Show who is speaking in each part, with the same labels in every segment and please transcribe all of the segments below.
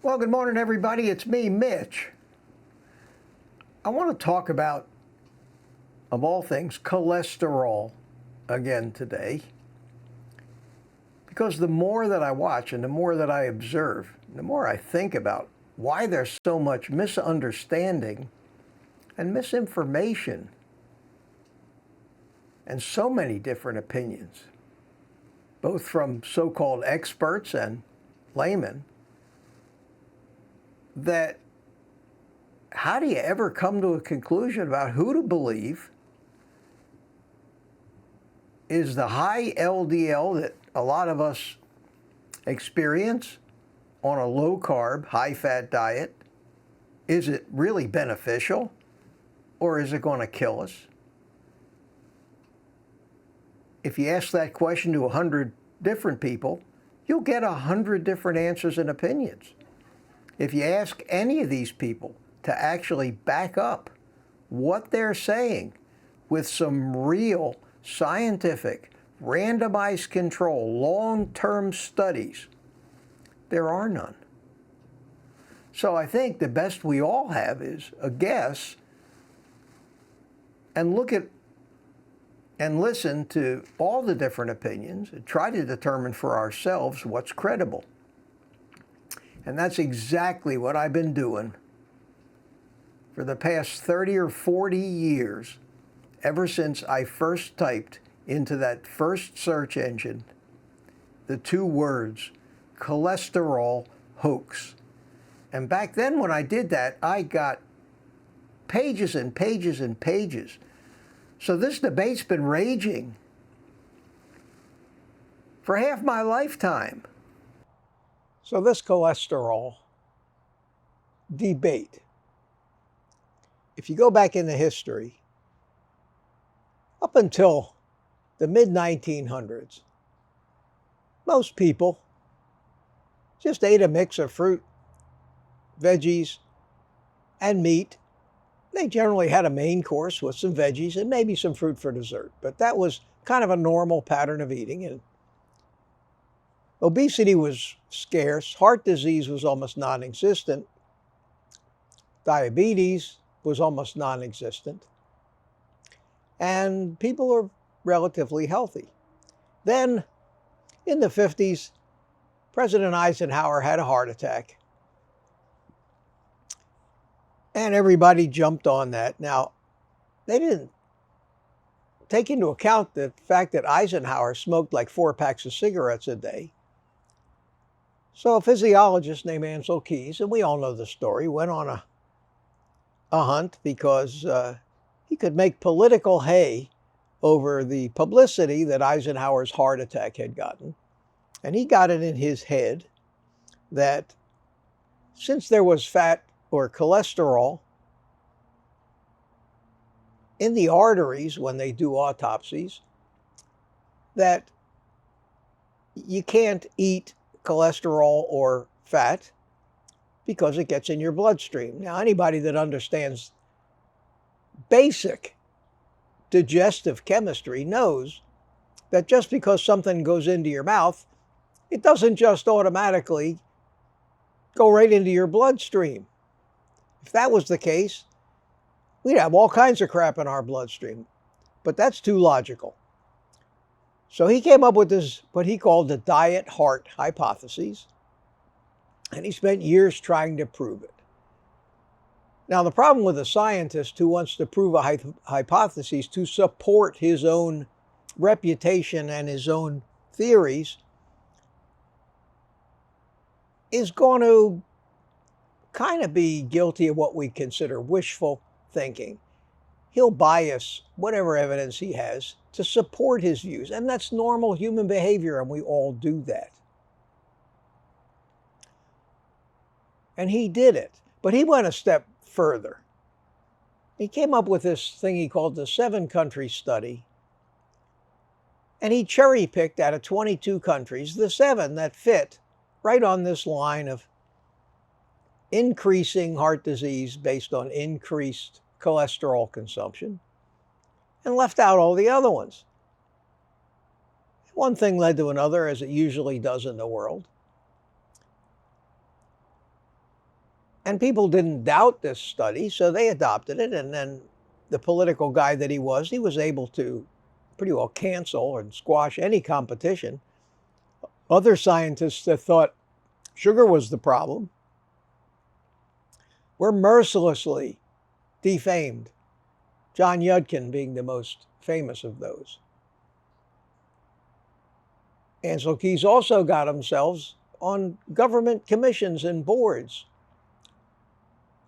Speaker 1: Well, good morning, everybody. It's me, Mitch. I want to talk about, of all things, cholesterol again today. Because the more that I watch and the more that I observe, the more I think about why there's so much misunderstanding and misinformation and so many different opinions, both from so-called experts and laymen, that how do you ever come to a conclusion about who to believe is the high LDL that a lot of us experience on a low-carb, high-fat diet? Is it really beneficial, or is it going to kill us? If you ask that question to 100 different people, you'll get 100 different answers and opinions. If you ask any of these people to actually back up what they're saying with some real scientific, randomized control, long-term studies, there are none. So I think the best we all have is a guess and look at and listen to all the different opinions and try to determine for ourselves what's credible. And that's exactly what I've been doing for the past 30 or 40 years, ever since I first typed into that first search engine the two words, cholesterol hoax. And back then when I did that, I got pages and pages and pages. So this debate's been raging for half my lifetime. So this cholesterol debate, if you go back into history, up until the mid-1900s, most people just ate a mix of fruit, veggies, and meat. They generally had a main course with some veggies and maybe some fruit for dessert, but that was kind of a normal pattern of eating. And obesity was scarce, heart disease was almost non-existent, diabetes was almost non-existent, and people are relatively healthy. Then, in the 50s, President Eisenhower had a heart attack, and everybody jumped on that. Now, they didn't take into account the fact that Eisenhower smoked like 4 packs of cigarettes a day. So a physiologist named Ansel Keys, and we all know the story, went on a hunt because he could make political hay over the publicity that Eisenhower's heart attack had gotten. And he got it in his head that since there was fat or cholesterol in the arteries when they do autopsies, that you can't eat cholesterol or fat because it gets in your bloodstream. Now, anybody that understands basic digestive chemistry knows that just because something goes into your mouth, it doesn't just automatically go right into your bloodstream. If that was the case, we'd have all kinds of crap in our bloodstream, but that's too logical. So he came up with this, what he called the diet heart hypothesis, and he spent years trying to prove it. Now, the problem with a scientist who wants to prove a hypothesis to support his own reputation and his own theories is going to kind of be guilty of what we consider wishful thinking. He'll bias whatever evidence he has to support his views, and that's normal human behavior, and we all do that. And he did it, but he went a step further. He came up with this thing he called the 7-country study, and he cherry-picked out of 22 countries the 7 that fit right on this line of increasing heart disease based on increased cholesterol consumption, and left out all the other ones. One thing led to another, as it usually does in the world. And people didn't doubt this study, so they adopted it. And then the political guy that he was able to pretty well cancel and squash any competition. Other scientists that thought sugar was the problem were mercilessly defamed, John Yudkin being the most famous of those. Ansel Keys also got themselves on government commissions and boards.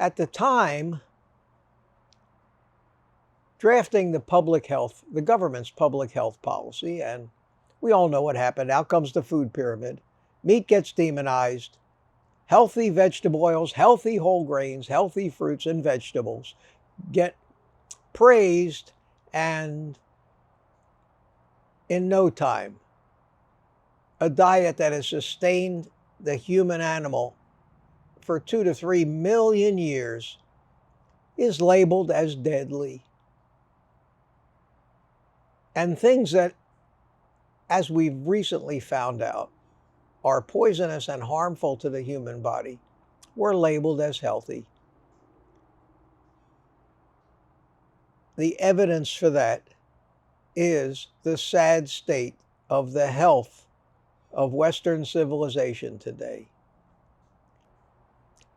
Speaker 1: At the time, drafting the government's public health policy, and we all know what happened. Out comes the food pyramid. Meat gets demonized. Healthy vegetable oils, healthy whole grains, healthy fruits and vegetables get praised, and in no time, a diet that has sustained the human animal for 2 to 3 million years is labeled as deadly. And things that, as we've recently found out, are poisonous and harmful to the human body were labeled as healthy. The evidence for that is the sad state of the health of Western civilization today.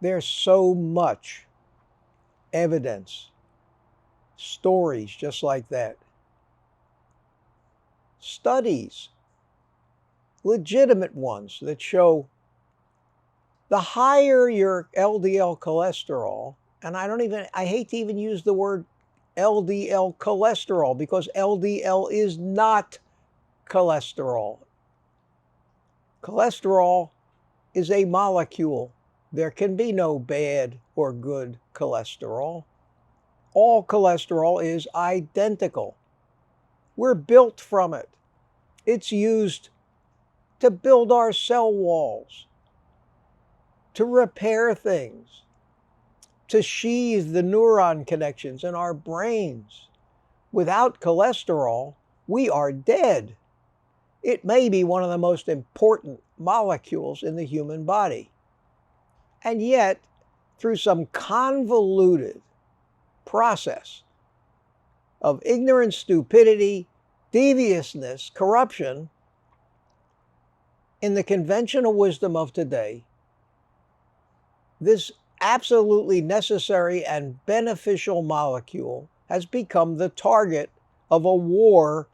Speaker 1: There's so much evidence, stories just like that, studies, legitimate ones that show the higher your LDL cholesterol, and I hate to even use the word LDL cholesterol because LDL is not cholesterol. Cholesterol is a molecule. There can be no bad or good cholesterol. All cholesterol is identical. We're built from it. It's used to build our cell walls, to repair things, to sheathe the neuron connections in our brains. Without cholesterol, we are dead. It may be one of the most important molecules in the human body. And yet, through some convoluted process of ignorance, stupidity, deviousness, corruption, in the conventional wisdom of today, this absolutely necessary and beneficial molecule has become the target of a war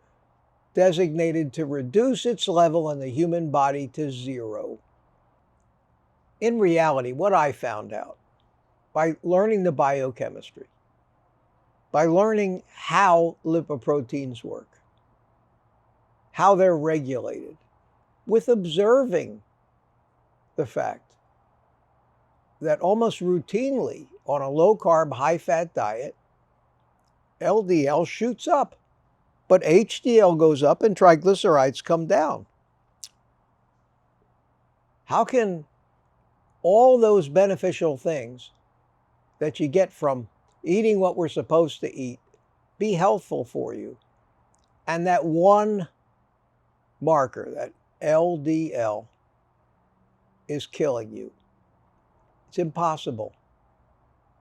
Speaker 1: designated to reduce its level in the human body to zero. In reality, what I found out by learning the biochemistry, by learning how lipoproteins work, how they're regulated, with observing the fact that almost routinely on a low-carb, high-fat diet, LDL shoots up, but HDL goes up and triglycerides come down. How can all those beneficial things that you get from eating what we're supposed to eat be helpful for you, and that one marker, that LDL, is killing you? It's impossible.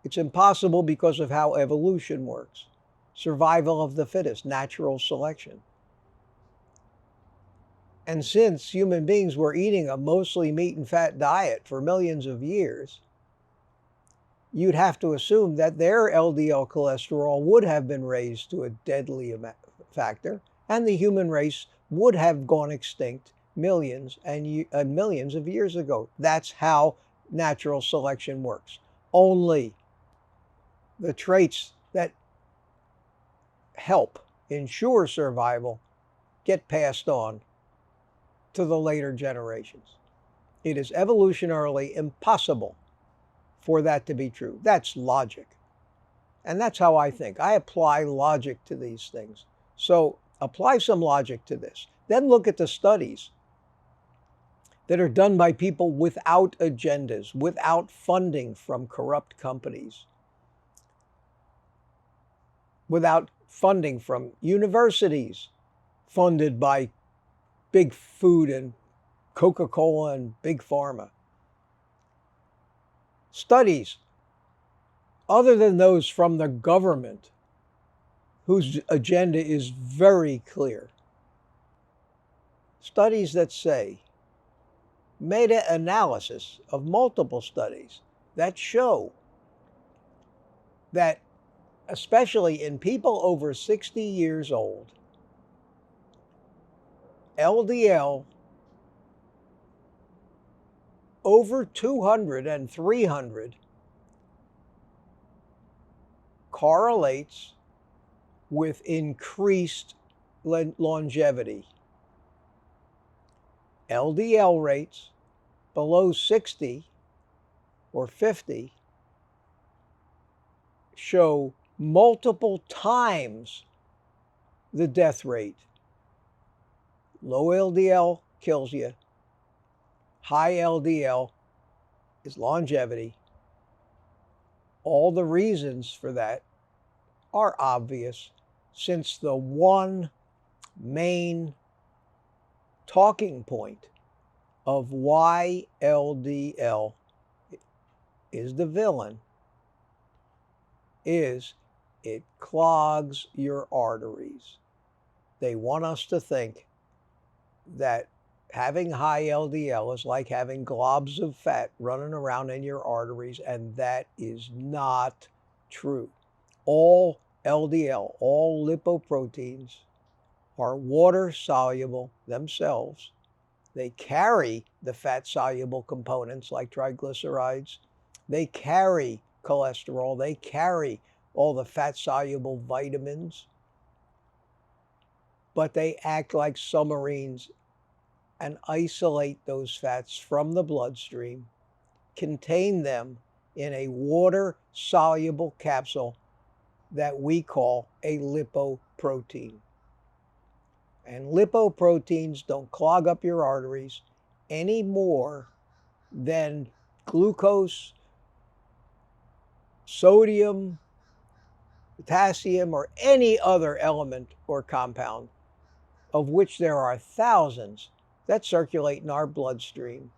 Speaker 1: It's impossible because of how evolution works. Survival of the fittest, natural selection. And since human beings were eating a mostly meat and fat diet for millions of years, you'd have to assume that their LDL cholesterol would have been raised to a deadly factor, and the human race would have gone extinct millions and millions of years ago. That's how natural selection works. Only the traits that help ensure survival get passed on to the later generations. It is evolutionarily impossible for that to be true. That's logic. And that's how I think. I apply logic to these things. So apply some logic to this. Then look at the studies that are done by people without agendas, without funding from corrupt companies, without funding from universities funded by big food and Coca-Cola and big pharma. Studies, other than those from the government, whose agenda is very clear. Studies that say, meta-analysis of multiple studies that show that, especially in people over 60 years old, LDL over 200 and 300 correlates with increased longevity. LDL rates below 60 or 50 show multiple times the death rate. Low LDL kills you. High LDL is longevity. All the reasons for that are obvious, since the one main talking point of why LDL is the villain is it clogs your arteries. They want us to think that having high LDL is like having globs of fat running around in your arteries, and that is not true. All LDL, all lipoproteins, are water-soluble themselves. They carry the fat-soluble components like triglycerides. They carry cholesterol. They carry all the fat-soluble vitamins. But they act like submarines and isolate those fats from the bloodstream, contain them in a water-soluble capsule that we call a lipoprotein. And lipoproteins don't clog up your arteries any more than glucose, sodium, potassium, or any other element or compound, of which there are thousands that circulate in our bloodstream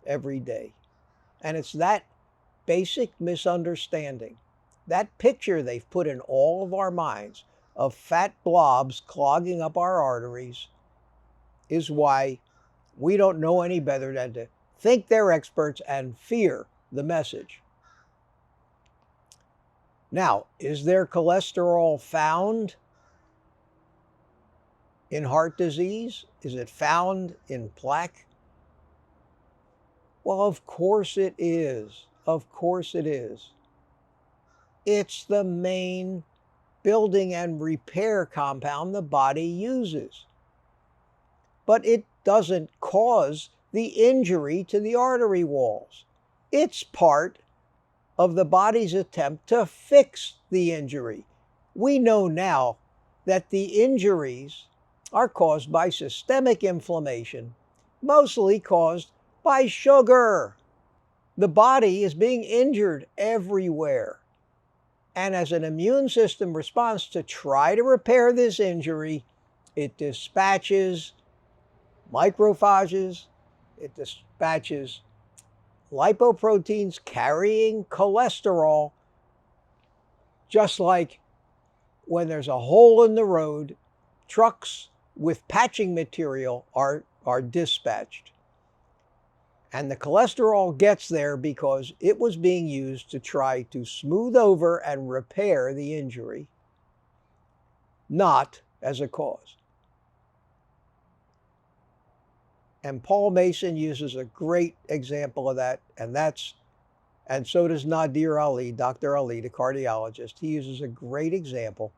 Speaker 1: every day. And it's that basic misunderstanding, that picture they've put in all of our minds of fat blobs clogging up our arteries, is why we don't know any better than to think they're experts and fear the message. Now, is there cholesterol found in heart disease? Is it found in plaque? Well, of course it is. Of course it is. It's the main building and repair compound the body uses. But it doesn't cause the injury to the artery walls. It's part of the body's attempt to fix the injury. We know now that the injuries are caused by systemic inflammation, mostly caused by sugar. The body is being injured everywhere. And as an immune system response to try to repair this injury, it dispatches macrophages, it dispatches lipoproteins carrying cholesterol, just like when there's a hole in the road, trucks with patching material are dispatched. And the cholesterol gets there because it was being used to try to smooth over and repair the injury, not as a cause. And Paul Mason uses a great example of that, and so does Nadir Ali, Dr. Ali, the cardiologist. He uses a great example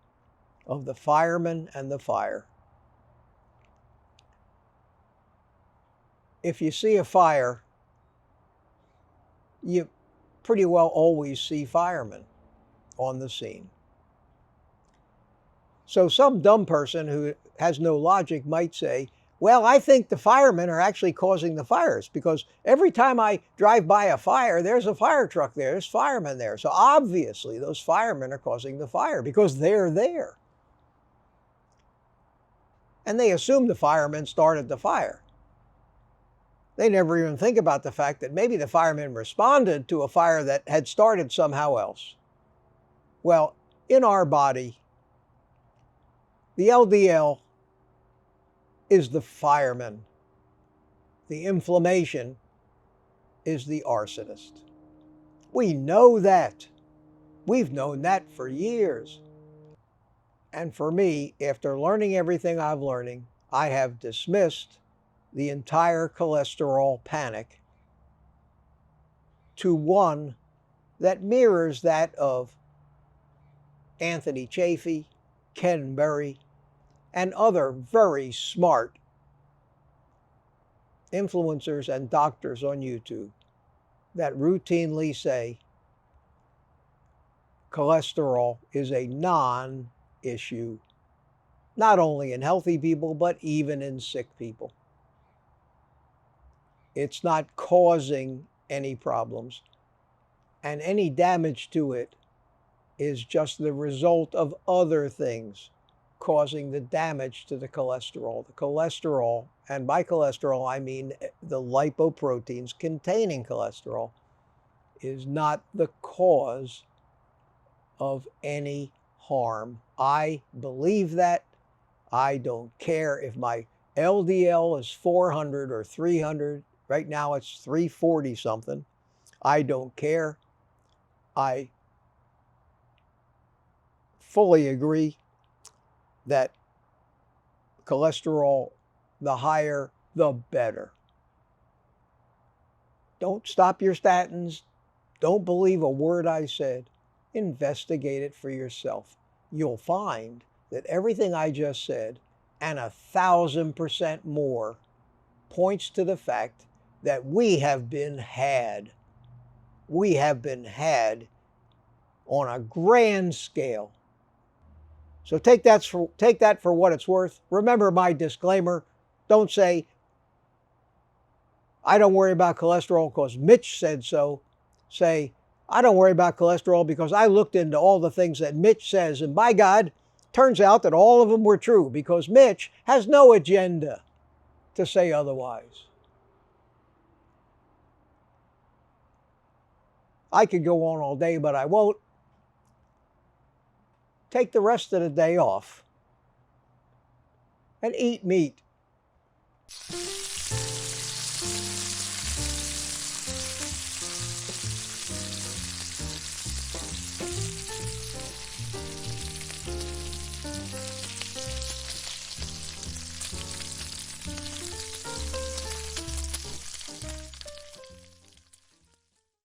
Speaker 1: of the fireman and the fire. If you see a fire, you pretty well always see firemen on the scene. So some dumb person who has no logic might say, well, I think the firemen are actually causing the fires, because every time I drive by a fire, there's a fire truck there, there's firemen there. So obviously those firemen are causing the fire because they're there. And they assume the firemen started the fire. They never even think about the fact that maybe the firemen responded to a fire that had started somehow else. Well, in our body, the LDL is the fireman. The inflammation is the arsonist. We know that. We've known that for years. And for me, after learning everything I've learning, I have dismissed the entire cholesterol panic to one that mirrors that of Anthony Chaffee, Ken Berry, and other very smart influencers and doctors on YouTube that routinely say cholesterol is a non-issue, not only in healthy people, but even in sick people. It's not causing any problems, and any damage to it is just the result of other things causing the damage to the cholesterol. The cholesterol, and by cholesterol I mean the lipoproteins containing cholesterol, is not the cause of any harm. I believe that. I don't care if my LDL is 400 or 300. Right now it's 340 something. I don't care. I fully agree that cholesterol, the higher, the better. Don't stop your statins. Don't believe a word I said. Investigate it for yourself. You'll find that everything I just said, and 1,000% more, points to the fact that we have been had. We have been had on a grand scale. So take that for what it's worth. Remember my disclaimer. Don't say, I don't worry about cholesterol because Mitch said so. Say, I don't worry about cholesterol because I looked into all the things that Mitch says, and by God, turns out that all of them were true because Mitch has no agenda to say otherwise. I could go on all day, but I won't. Take the rest of the day off and eat meat.